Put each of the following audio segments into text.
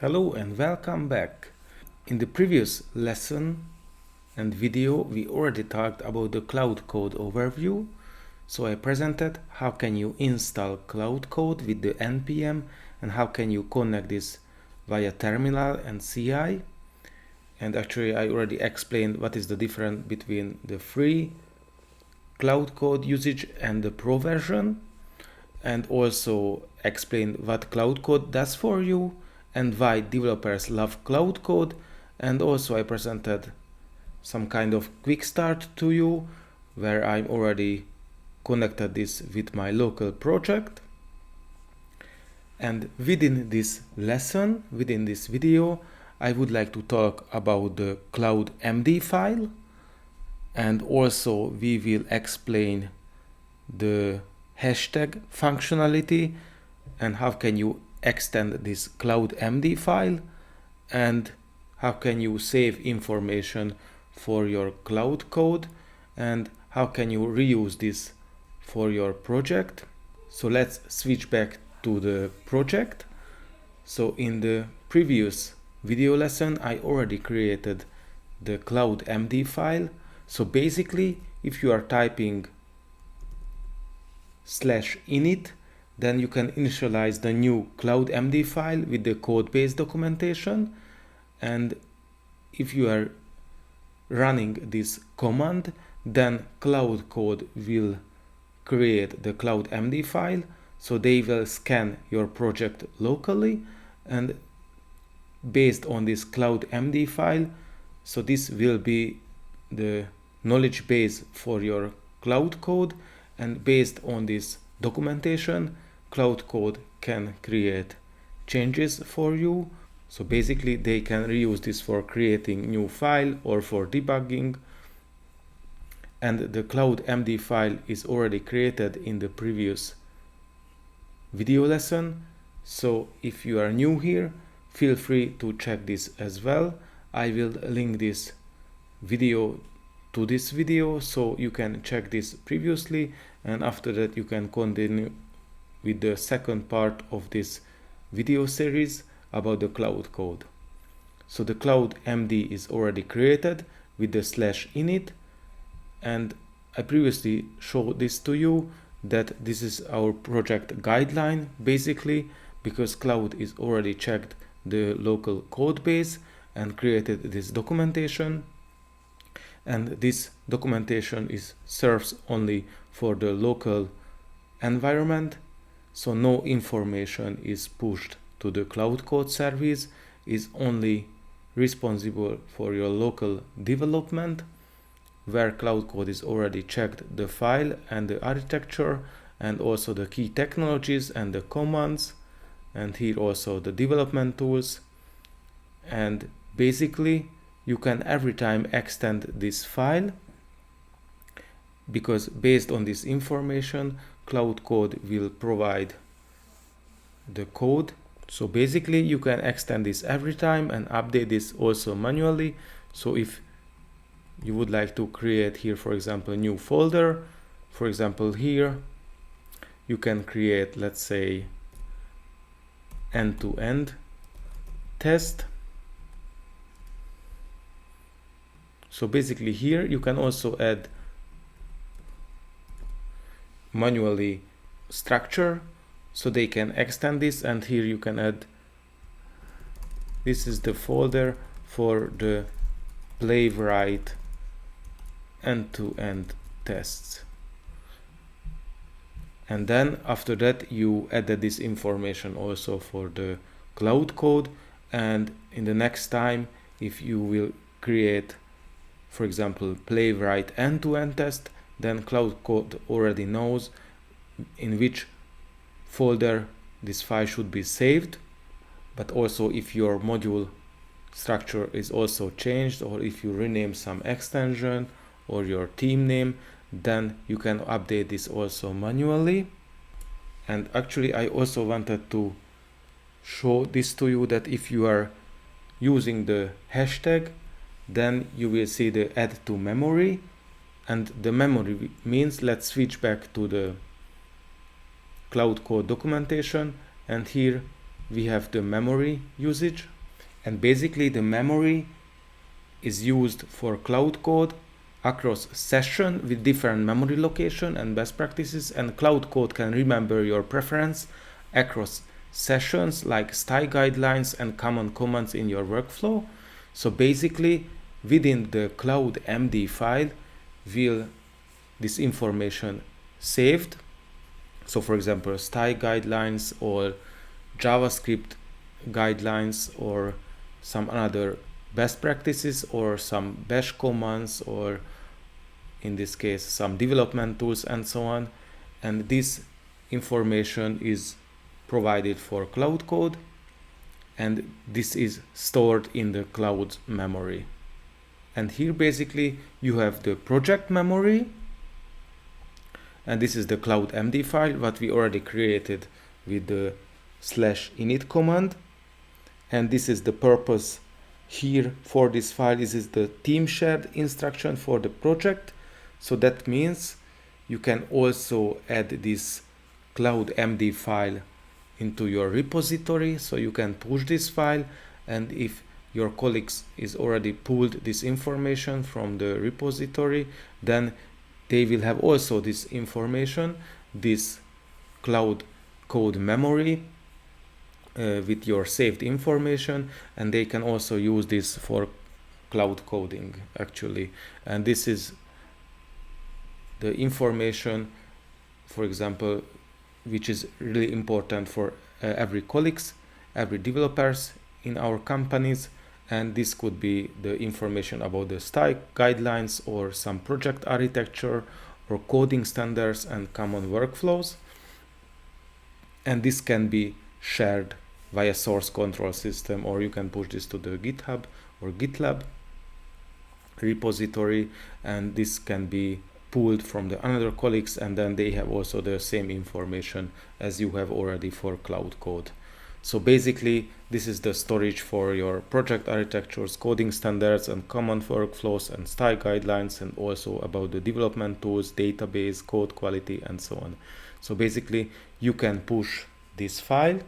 Hello and welcome back. In the previous lesson and video we already talked about the Claude Code overview. So I presented how can you install Claude Code with the npm and how can you connect this via terminal and CI. And actually I already explained what is the difference between the free Claude Code usage and the pro version, and also explained what Claude Code does for you and why developers love Claude Code. And also I presented some kind of quick start to you where I already connected this with my local project. And within this lesson, within this video, I would like to talk about the CLAUDE.md file, and also we will explain the hashtag functionality and how can you extend this CLAUDE.md file and how can you save information for your Claude Code and how can you reuse this for your project. So let's switch back to the project. So in the previous video lesson I already created the CLAUDE.md file. So basically if you are typing /init, then you can initialize the new CLAUDE.md file with the code base documentation. And if you are running this command, then Claude Code will create the CLAUDE.md file. So they will scan your project locally, and based on this CLAUDE.md file, so this will be the knowledge base for your Claude Code, and based on this documentation Claude Code can create changes for you. So basically they can reuse this for creating new file or for debugging. And the CLAUDE.md file is already created in the previous video lesson. So if you are new here, feel free to check this as well. I will link this video to this video so you can check this previously, and after that you can continue with the second part of this video series about the Claude Code. So the CLAUDE.md is already created with the /init, and I previously showed this to you that this is our project guideline basically, because Claude is already checked the local code base and created this documentation. And this documentation serves only for the local environment, so no information is pushed to the Claude Code service, is only responsible for your local development, where Claude Code is already checked the file and the architecture and also the key technologies and the commands, and here also the development tools. And basically you can every time extend this file, because based on this information Claude Code will provide the code. So basically you can extend this every time and update this also manually. So if you would like to create here, for example, a new folder, for example here you can create, let's say, end-to-end test. So basically here you can also add manually structure, so they can extend this, and here you can add, this is the folder for the playwright end-to-end tests. And then after that you added this information also for the Claude Code, and in the next time if you will create, for example, playwright end-to-end test, then Claude Code already knows in which folder this file should be saved. But also if your module structure is also changed, or if you rename some extension or your theme name, then you can update this also manually. And actually I also wanted to show this to you, that if you are using the hashtag, then you will see the add to memory, and the memory means, let's switch back to the Claude Code documentation, and here we have the memory usage, and basically the memory is used for Claude Code across session with different memory location and best practices, and Claude Code can remember your preference across sessions like style guidelines and common commands in your workflow. So basically within the CLAUDE.md file will this information saved. So for example, style guidelines or JavaScript guidelines or some other best practices or some bash commands or in this case some development tools and so on. And this information is provided for Claude Code, and this is stored in the Claude memory. And here basically you have the project memory, and this is the CLAUDE.md file what we already created with the /init command. And this is the purpose here for this file. This is the team shared instruction for the project. So that means you can also add this CLAUDE.md file into your repository, so you can push this file, and if your colleagues is already pulled this information from the repository, then they will have also this information, this Claude Code memory with your saved information, and they can also use this for Claude coding actually. And this is the information, for example, which is really important for every colleagues, every developers in our companies. And this could be the information about the style guidelines or some project architecture or coding standards and common workflows. And this can be shared via source control system, or you can push this to the GitHub or GitLab repository, and this can be pulled from the another colleagues, and then they have also the same information as you have already for Claude Code. So basically this is the storage for your project architectures, coding standards and common workflows and style guidelines, and also about the development tools, database, code quality and so on. So basically you can push this file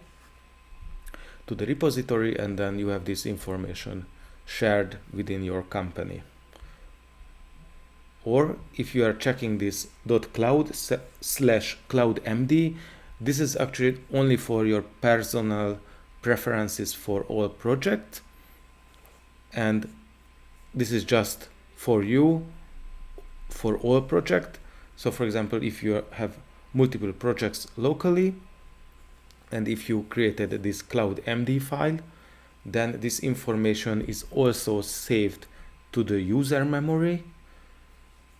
to the repository, and then you have this information shared within your company. Or if you are checking this .cloud/CLAUDE.md, this is actually only for your personal preferences for all projects, and this is just for you for all projects. So for example, if you have multiple projects locally, and if you created this CLAUDE.md file, then this information is also saved to the user memory.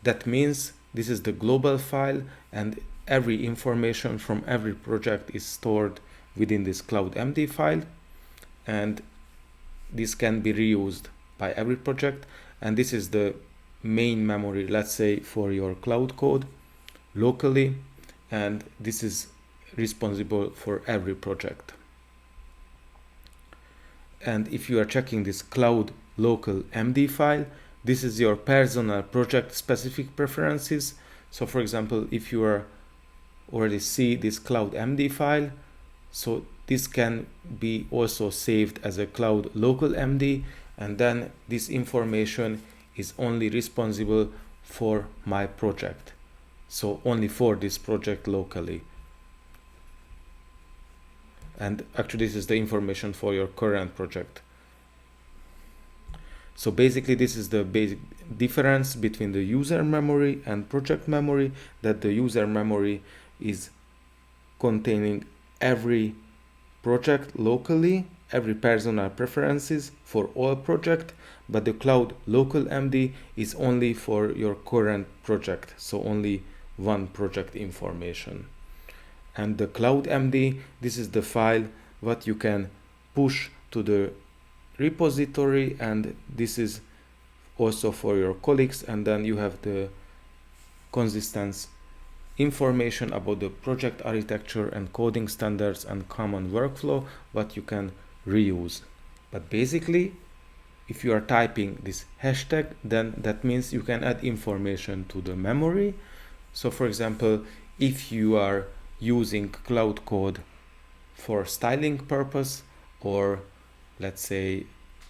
That means this is the global file, and every information from every project is stored within this CLAUDE.md file, and this can be reused by every project. And this is the main memory, let's say, for your Claude Code locally, and this is responsible for every project. And if you are checking this Claude local MD file, this is your personal project specific preferences. So for example, if you are already see this Claude.md file, so this can be also saved as a Claude local MD, and then this information is only responsible for my project, so only for this project locally. And actually this is the information for your current project. So basically this is the basic difference between the user memory and project memory, that the user memory is containing every project locally, every personal preferences for all project, but the Claude local MD is only for your current project, so only one project information. And the Claude.md, this is the file what you can push to the repository, and this is also for your colleagues, and then you have the consistent information about the project architecture and coding standards and common workflow what you can reuse. But basically if you are typing this hashtag, then that means you can add information to the memory. So for example, if you are using Claude Code for styling purpose, or let's say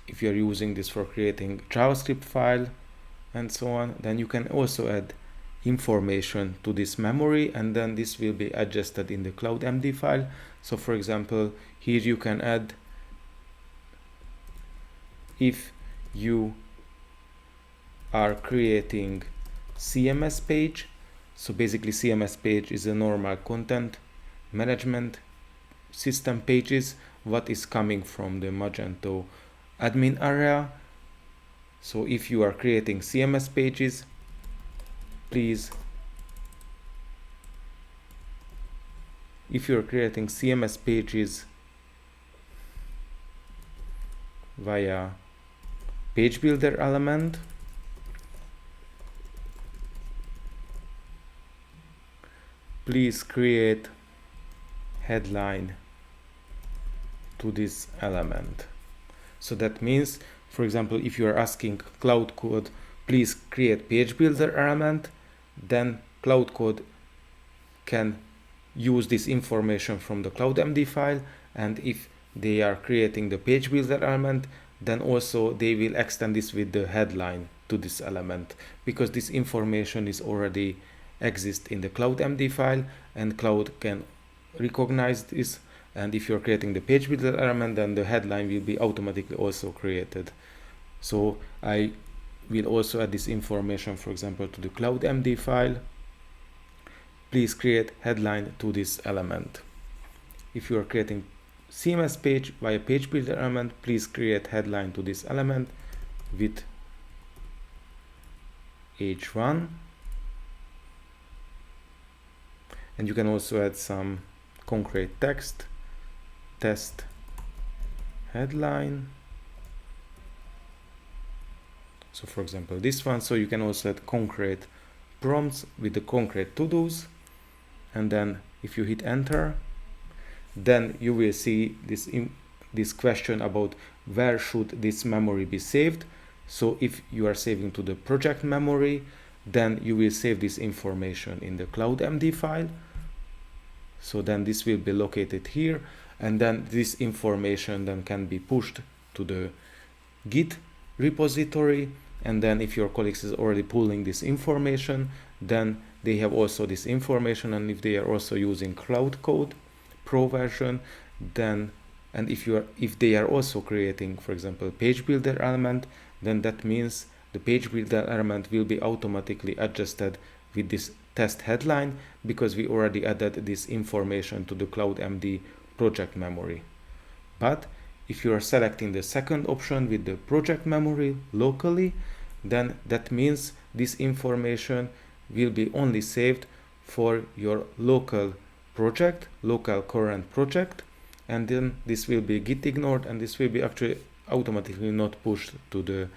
if you're using this for creating JavaScript file and so on, then you can also add information to this memory, and then this will be adjusted in the CLAUDE.md file. So for example, here you can add, if you are creating CMS page, so basically CMS page is a normal content management system pages what is coming from the Magento admin area. So if you are creating CMS pages, please, if you're creating CMS pages via page builder element, please create headline to this element. So that means, for example, if you are asking Claude Code, please create page builder element, then Claude Code can use this information from the CLAUDE.md file, and if they are creating the page builder element, then also they will extend this with the headline to this element, because this information is already exist in the CLAUDE.md file, and Claude can recognize this, and if you're creating the page builder element, then the headline will be automatically also created. So I will also add this information, for example, to the CLAUDE.md file. Please create headline to this element. If you are creating CMS page via page builder element, please create headline to this element with h1. And you can also add some concrete text, test headline. So for example, this one. So you can also add concrete prompts with the concrete to-dos. And then if you hit enter, then you will see this question about where should this memory be saved. So if you are saving to the project memory, then you will save this information in the CLAUDE.md file. So then this will be located here, and then this information then can be pushed to the Git repository. And then if your colleagues is already pulling this information, then they have also this information. And if they are also using Claude Code Pro version, then, and if they are also creating, for example, page builder element, then that means the page builder element will be automatically adjusted with this test headline, because we already added this information to the CLAUDE.md project memory. But if you are selecting the second option with the project memory locally, then that means this information will be only saved for your local project, local current project, and then this will be Git ignored, and this will be actually automatically not pushed to the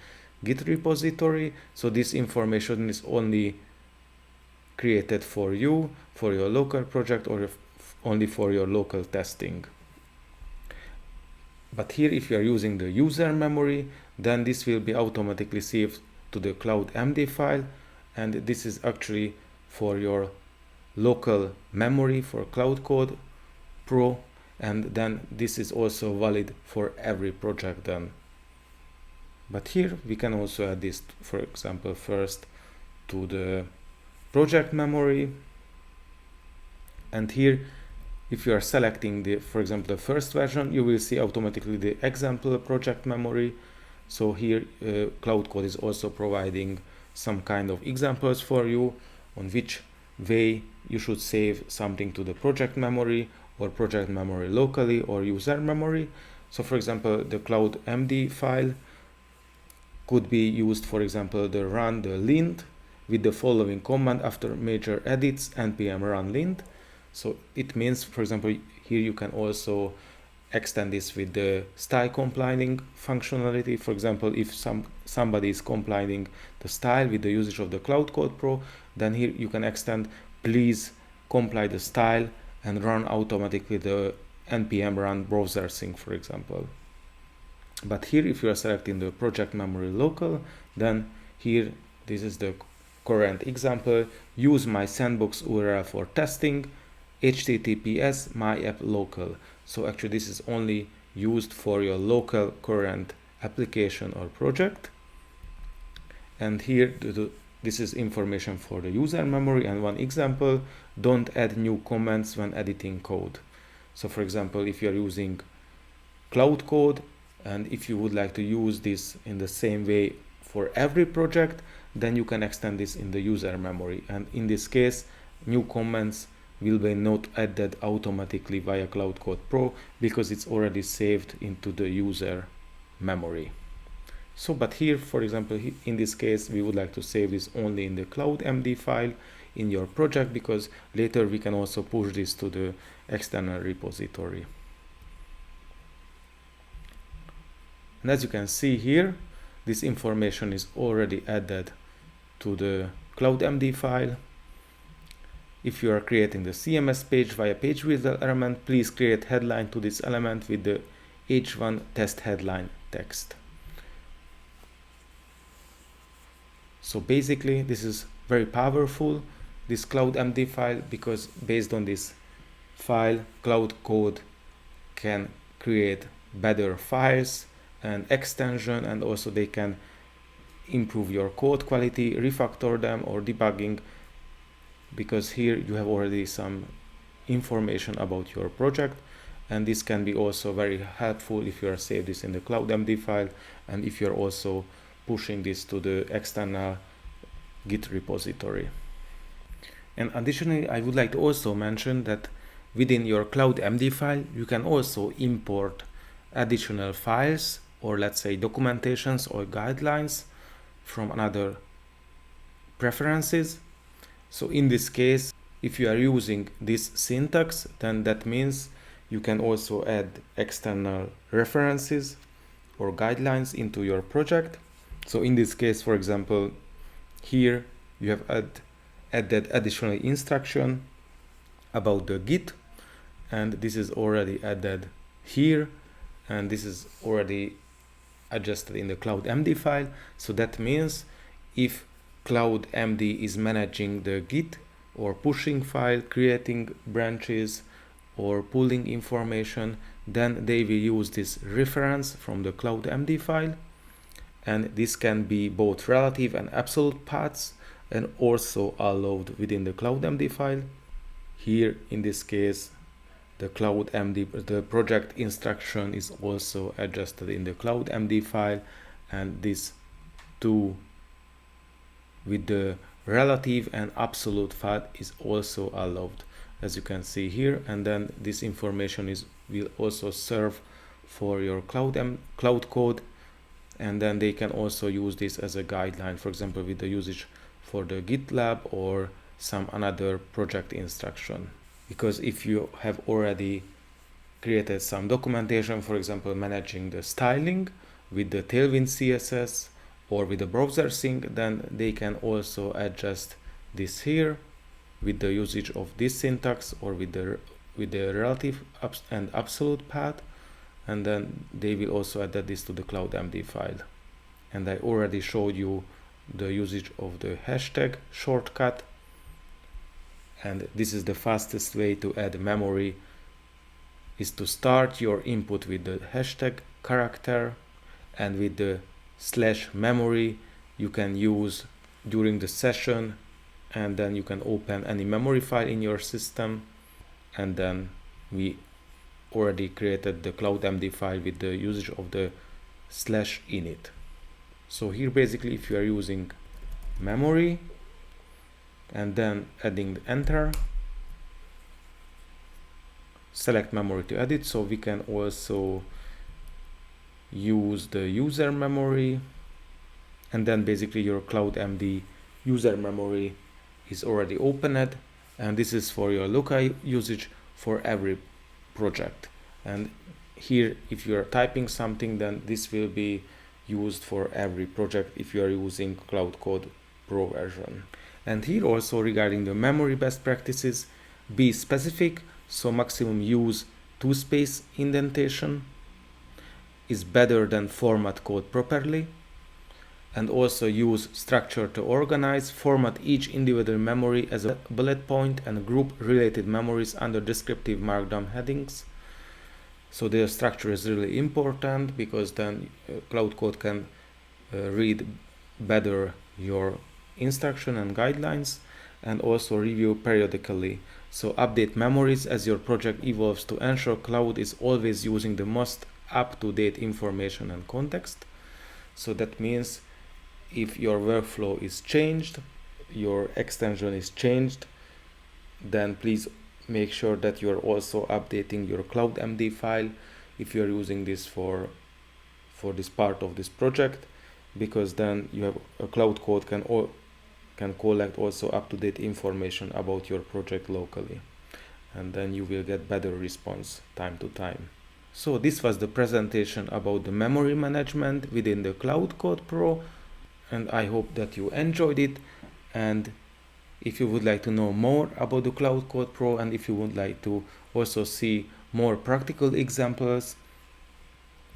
Git repository. So this information is only created for you, for your local project, or only for your local testing. But here, if you are using the user memory, then this will be automatically saved to the CLAUDE.md file, and this is actually for your local memory for Claude Code Pro, and then this is also valid for every project then. But here we can also add this, for example, first to the project memory, and here if you are selecting the, for example, the first version, you will see automatically the example project memory. So here Claude Code is also providing some kind of examples for you on which way you should save something to the project memory, or project memory locally, or user memory. So for example, the CLAUDE.md file could be used, for example, the run the lint with the following command after major edits, npm run lint. So it means, for example, here you can also extend this with the style compiling functionality. For example, if somebody is compiling the style with the usage of the Claude Code Pro, then here you can extend please compile the style and run automatically the npm run browser sync, for example. But here, if you are selecting the project memory local, then here this is the current example: use my sandbox URL for testing, https myapplocal. So actually this is only used for your local current application or project. And here this is information for the user memory. And one example, don't add new comments when editing code. So for example, if you're using Claude Code, and if you would like to use this in the same way for every project, then you can extend this in the user memory. And in this case, new comments will be not added automatically via Claude Code Pro because it's already saved into the user memory. So, but here, for example, in this case, we would like to save this only in the CLAUDE.md file in your project, because later we can also push this to the external repository. And as you can see here, this information is already added to the CLAUDE.md file. If you are creating the CMS page via page wizard element, please create headline to this element with the h1 test headline text. So basically this is very powerful, this CLAUDE.md file, because based on this file, Claude Code can create better files and extension, and also they can improve your code quality, refactor them, or debugging, because here you have already some information about your project. And this can be also very helpful if you are saved this in the CLAUDE.md file, and if you're also pushing this to the external Git repository. And additionally, I would like to also mention that within your CLAUDE.md file, you can also import additional files, or let's say documentations or guidelines from another preferences. So in this case, if you are using this syntax, then that means you can also add external references or guidelines into your project. So in this case, for example, here you have added additional instruction about the Git, and this is already added here, and this is already adjusted in the CLAUDE.md file. So that means if CLAUDE.md is managing the Git or pushing file, creating branches, or pulling information, then they will use this reference from the CLAUDE.md file. And this can be both relative and absolute paths, and also allowed within the CLAUDE.md file. Here in this case, the CLAUDE.md, the project instruction is also adjusted in the CLAUDE.md file, and this too with the relative and absolute path is also allowed, as you can see here. And then this information will also serve for your Claude Code, and then they can also use this as a guideline, for example, with the usage for the GitLab or some another project instruction. Because if you have already created some documentation, for example, managing the styling with the Tailwind CSS or with the browser sync, then they can also adjust this here with the usage of this syntax, or with the relative and absolute path, and then they will also add this to the CLAUDE.md file. And I already showed you the usage of the hashtag shortcut, and this is the fastest way to add memory, is to start your input with the hashtag character, and with the /memory you can use during the session, and then you can open any memory file in your system. And then we already created the CLAUDE.md file with the usage of the /init. So here basically, if you are using memory and then adding the enter, select memory to edit. So we can also use the user memory, and then basically your CLAUDE.md user memory is already opened, and this is for your local usage for every project. And here, if you are typing something, then this will be used for every project if you are using Claude Code Pro version. And here also, regarding the memory best practices, be specific. So maximum use 2-space indentation is better than format code properly. and also use structure to organize, format each individual memory as a bullet point, and group related memories under descriptive markdown headings. So the structure is really important, because then Claude Code can read better your instruction and guidelines, and also review periodically. So update memories as your project evolves to ensure Claude is always using the most up-to-date information and context. So that means if your workflow is changed, your extension is changed, then please make sure that you are also updating your CLAUDE.md file if you are using this for this part of this project, because then you have a Claude Code can collect also up-to-date information about your project locally, and then you will get better response time to time. So this was the presentation about the memory management within the Claude Code Pro, and I hope that you enjoyed it. And if you would like to know more about the Claude Code Pro, and if you would like to also see more practical examples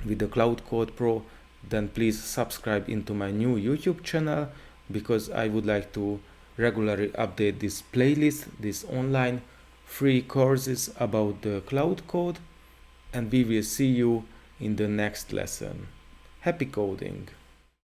with the Claude Code Pro, then please subscribe into my new YouTube channel, because I would like to regularly update this playlist, these online free courses about the Claude Code, and we will see you in the next lesson. Happy coding!